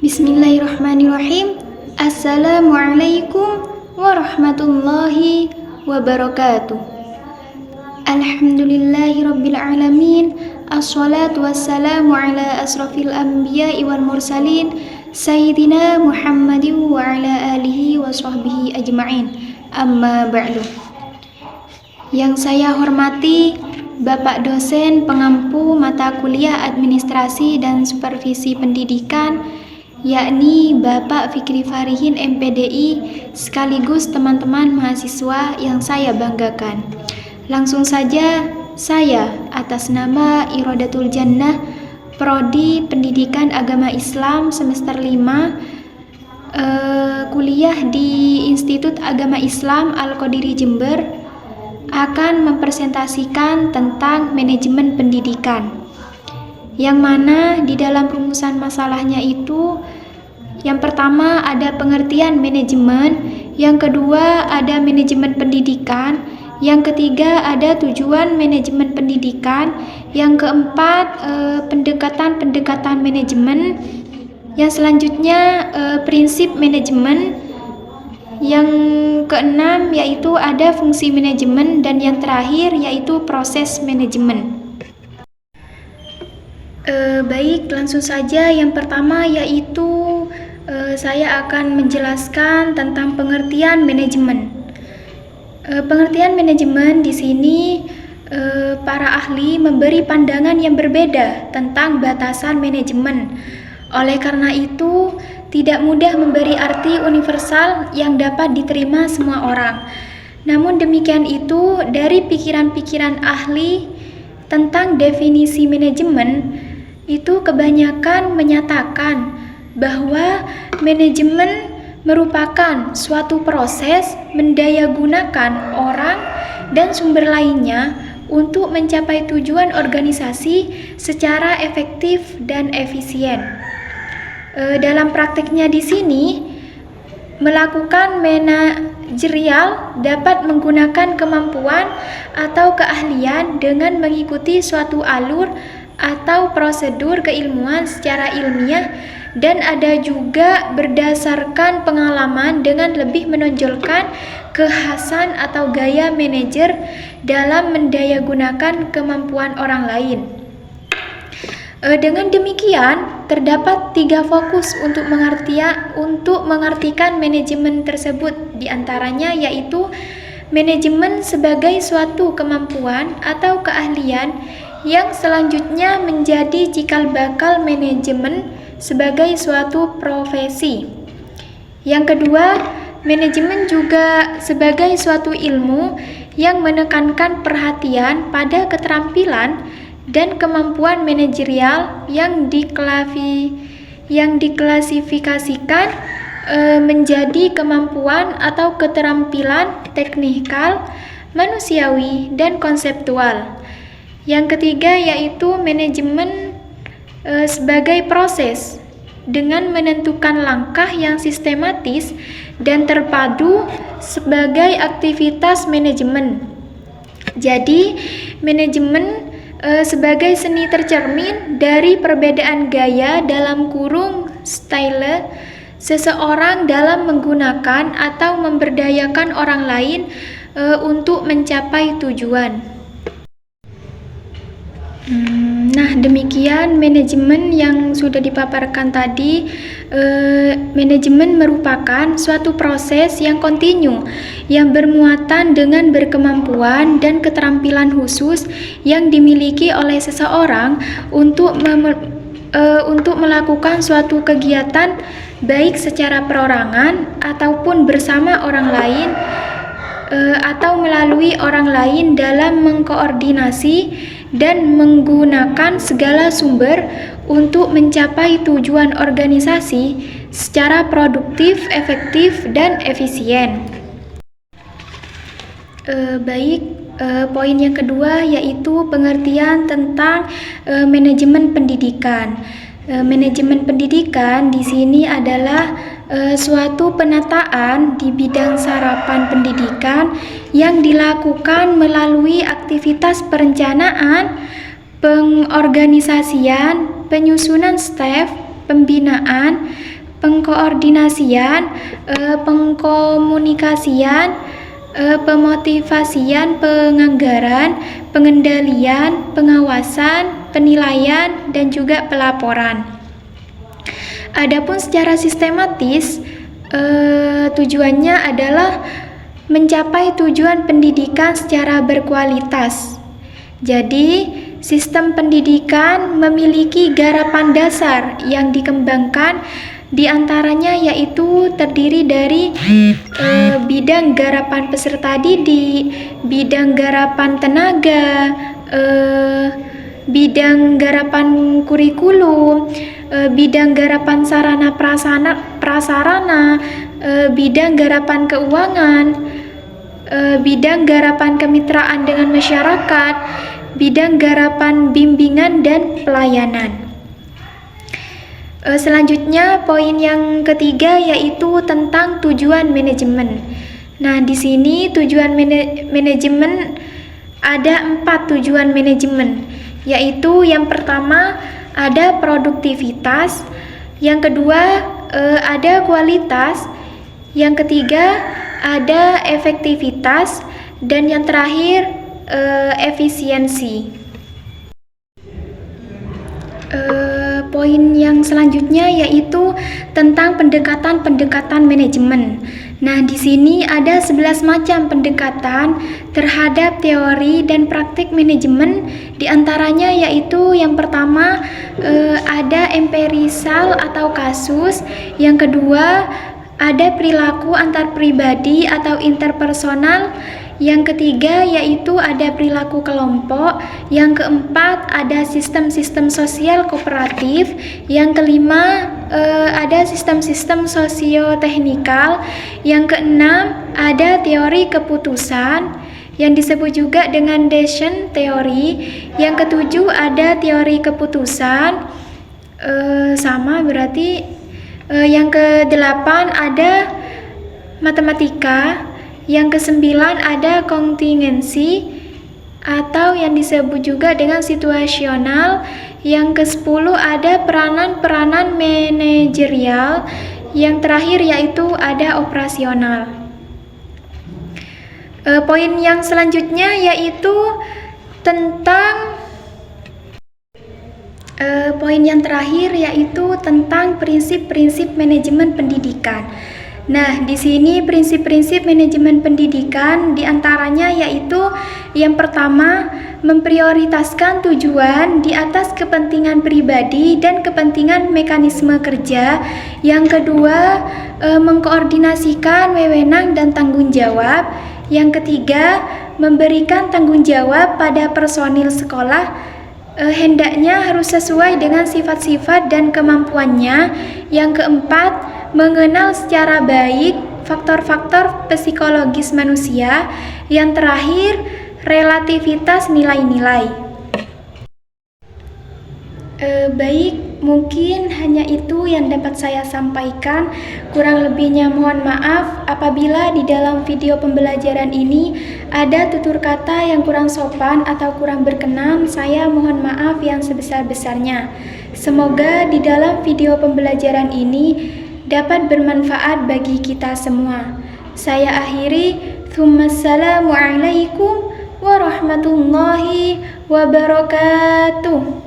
Bismillahirrahmanirrahim. Assalamualaikum warahmatullahi wabarakatuh. Alhamdulillahirabbil alamin. Assalatu wassalamu ala asrafil anbiya'i wal mursalin Sayyidina Muhammadin wa ala alihi wa sahbihi ajma'in. Amma ba'du. Yang saya hormati Bapak dosen pengampu mata kuliah administrasi dan supervisi pendidikan, yakni Bapak Fikri Farihin MPDI, sekaligus teman-teman mahasiswa yang saya banggakan. Langsung saja, saya atas nama Irodatul Jannah, Prodi Pendidikan Agama Islam semester 5, kuliah di Institut Agama Islam Al-Qadiri Jember, akan mempresentasikan tentang manajemen pendidikan, yang mana di dalam rumusan masalahnya itu yang pertama ada pengertian manajemen, yang kedua ada manajemen pendidikan, yang ketiga ada tujuan manajemen pendidikan, yang keempat pendekatan manajemen, yang selanjutnya prinsip manajemen, yang keenam yaitu ada fungsi manajemen, dan yang terakhir yaitu proses manajemen. Baik, langsung saja. Yang pertama yaitu saya akan menjelaskan tentang pengertian manajemen. Pengertian manajemen di sini para ahli memberi pandangan yang berbeda tentang batasan manajemen. Oleh karena itu, tidak mudah memberi arti universal yang dapat diterima semua orang. Namun demikian itu, dari pikiran-pikiran ahli tentang definisi manajemen, itu kebanyakan menyatakan bahwa manajemen merupakan suatu proses mendayagunakan orang dan sumber lainnya untuk mencapai tujuan organisasi secara efektif dan efisien. Dalam praktiknya di sini, melakukan manajerial dapat menggunakan kemampuan atau keahlian dengan mengikuti suatu alur atau prosedur keilmuan secara ilmiah, dan ada juga berdasarkan pengalaman dengan lebih menonjolkan kekhasan atau gaya manajer dalam mendayagunakan kemampuan orang lain. Dengan demikian, terdapat 3 fokus untuk mengartikan manajemen tersebut. Di antaranya yaitu manajemen sebagai suatu kemampuan atau keahlian yang selanjutnya menjadi cikal bakal manajemen sebagai suatu profesi. Yang kedua, manajemen juga sebagai suatu ilmu yang menekankan perhatian pada keterampilan dan kemampuan manajerial yang diklasifikasikan menjadi kemampuan atau keterampilan teknikal, manusiawi, dan konseptual. Yang ketiga yaitu manajemen sebagai proses dengan menentukan langkah yang sistematis dan terpadu sebagai aktivitas manajemen. Jadi, manajemen sebagai seni tercermin dari perbedaan gaya (style) seseorang dalam menggunakan atau memberdayakan orang lain untuk mencapai tujuan. Nah, demikian manajemen yang sudah dipaparkan tadi. Manajemen merupakan suatu proses yang kontinu yang bermuatan dengan berkemampuan dan keterampilan khusus yang dimiliki oleh seseorang untuk melakukan suatu kegiatan baik secara perorangan ataupun bersama orang lain atau melalui orang lain dalam mengkoordinasi dan menggunakan segala sumber untuk mencapai tujuan organisasi secara produktif, efektif, dan efisien. Poin yang kedua yaitu pengertian tentang manajemen pendidikan. Manajemen pendidikan di sini adalah suatu penataan di bidang sarapan pendidikan yang dilakukan melalui aktivitas perencanaan, pengorganisasian, penyusunan staf, pembinaan, pengkoordinasian, pengkomunikasian, pemotivasian, penganggaran, pengendalian, pengawasan, penilaian, dan juga pelaporan. Adapun secara sistematis, tujuannya adalah mencapai tujuan pendidikan secara berkualitas. Jadi, sistem pendidikan memiliki garapan dasar yang dikembangkan, diantaranya yaitu terdiri dari bidang garapan peserta didik, bidang garapan tenaga, bidang garapan kurikulum, bidang garapan sarana prasarana, bidang garapan keuangan, bidang garapan kemitraan dengan masyarakat, bidang garapan bimbingan dan pelayanan. Selanjutnya poin yang ketiga yaitu tentang tujuan manajemen. Nah, di sini tujuan manajemen ada 4 tujuan manajemen, yaitu yang pertama ada produktivitas, yang kedua ada kualitas, yang ketiga ada efektivitas, dan yang terakhir efisiensi. Poin yang selanjutnya yaitu tentang pendekatan manajemen. Nah, di sini ada 11 macam pendekatan terhadap teori dan praktik manajemen. Di antaranya yaitu yang pertama ada empirisal atau kasus, yang kedua ada perilaku antar pribadi atau interpersonal, yang ketiga yaitu ada perilaku kelompok, yang keempat ada sistem-sistem sosial kooperatif, yang kelima ada sistem-sistem sosioteknikal, yang keenam ada teori keputusan yang disebut juga dengan decision theory, yang ketujuh ada teori keputusan sama berarti, yang kedelapan ada matematika, yang kesembilan ada kontingensi atau yang disebut juga dengan situasional, yang ke-10 ada peranan-peranan manajerial, yang terakhir yaitu ada operasional. Poin yang selanjutnya yaitu tentang poin yang terakhir yaitu tentang prinsip-prinsip manajemen pendidikan. Nah, di sini prinsip-prinsip manajemen pendidikan diantaranya yaitu yang pertama memprioritaskan tujuan di atas kepentingan pribadi dan kepentingan mekanisme kerja. Yang kedua mengkoordinasikan wewenang dan tanggung jawab. Yang ketiga memberikan tanggung jawab pada personil sekolah, hendaknya harus sesuai dengan sifat-sifat dan kemampuannya. Yang keempat, mengenal secara baik faktor-faktor psikologis manusia. Yang terakhir, relativitas nilai-nilai. Baik, mungkin hanya itu yang dapat saya sampaikan. Kurang lebihnya mohon maaf apabila di dalam video pembelajaran ini ada tutur kata yang kurang sopan atau kurang berkenan. Saya mohon maaf yang sebesar-besarnya. Semoga di dalam video pembelajaran ini dapat bermanfaat bagi kita semua. Saya akhiri. Assalamualaikum warahmatullahi wabarakatuh.